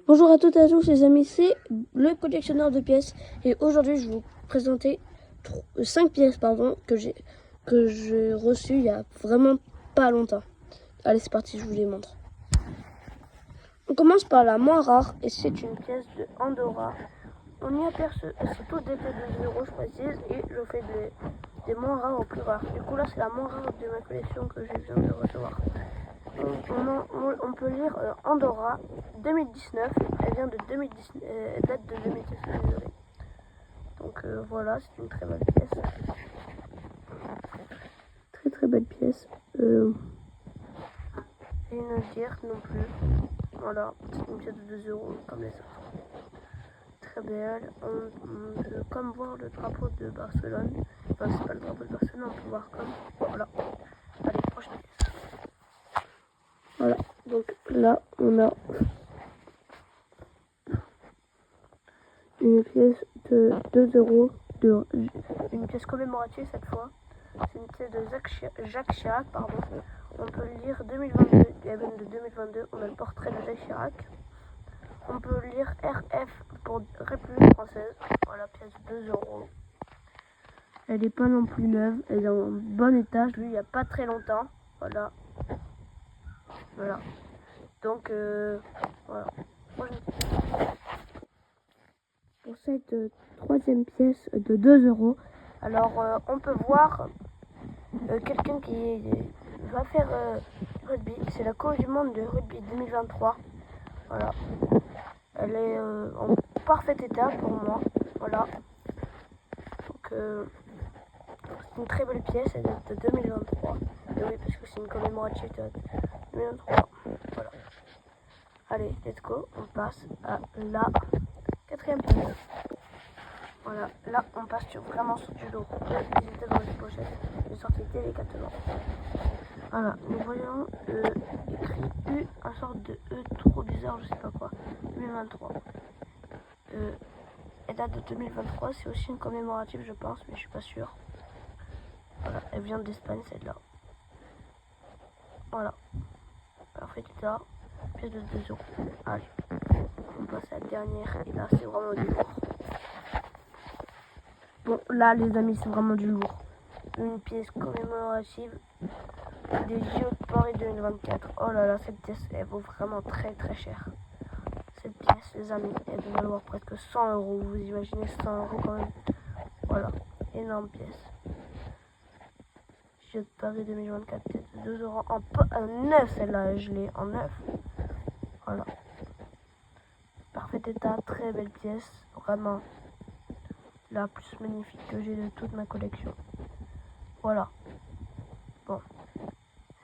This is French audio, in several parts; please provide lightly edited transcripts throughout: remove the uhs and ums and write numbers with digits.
Bonjour à toutes et à tous les amis, c'est le collectionneur de pièces et aujourd'hui je vais vous présenter 5 pièces que j'ai reçues il y a vraiment pas longtemps. Allez c'est parti, je vous les montre. On commence par la moins rare et c'est une pièce de Andorra. On y aperçoit, c'est tout d'été de 2 € je précise et je fais des moins rares aux plus rares. Du coup là c'est la moins rare de ma collection que je viens de recevoir. On peut lire Andorra 2019, elle vient de 2019, date de 2019, désolé. Donc voilà, c'est une très belle pièce. Très belle pièce. Rien à dire non plus. Voilà, c'est une pièce de 2 € comme les autres. Très belle. On peut comme voir le drapeau de Barcelone. Enfin, c'est pas le drapeau de Barcelone, on peut voir comme. Voilà. Allez, prochaine pièce. Voilà, donc là on a une pièce de 2 €, une pièce commémorative cette fois. C'est une pièce de Jacques Chirac, pardon. On peut lire 2022, elle vient de 2022, on a le portrait de Jacques Chirac. On peut lire RF pour République française. Voilà, pièce de 2 €. Elle n'est pas non plus neuve, elle est en bon état, je l'ai eu il n'y a pas très longtemps. Voilà. Voilà. Donc, voilà. Pour cette troisième pièce de 2 €. Alors, on peut voir quelqu'un qui va faire rugby. C'est la Coupe du Monde de rugby 2023. Voilà. Elle est en parfait état pour moi. Voilà. Donc, c'est une très belle pièce. Elle date de 2023. Et oui, parce que c'est une commémorative de 2023. Voilà. Allez, let's go. On passe à la quatrième pièce. Voilà, là on passe vraiment sur du lourd. Ils étaient dans une pochette, j'ai sorti délicatement. Voilà, nous voyons écrit U, un sorte de E trop bizarre, je sais pas quoi. 2023. Elle date de 2023, c'est aussi une commémorative je pense, mais je suis pas sûr. Voilà, elle vient d'Espagne celle-là. Voilà. Parfait état, pièce de 2 €. Allez, on passe à la dernière, et là c'est vraiment du lourd. Bon, là, les amis, c'est vraiment du lourd. Une pièce commémorative des JO de Paris 2024. Oh là là, cette pièce, elle vaut vraiment très cher. Cette pièce, les amis, elle doit valoir presque 100 €. Vous imaginez 100 € quand même. Voilà, énorme pièce. JO de Paris 2024, pièce de 2 € en neuf, celle-là, je l'ai en neuf. Voilà. Parfait état, très belle pièce. Vraiment la plus magnifique que j'ai de toute ma collection. Voilà. Bon,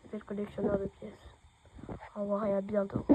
c'était le collectionneur de pièces. Au revoir et à bientôt.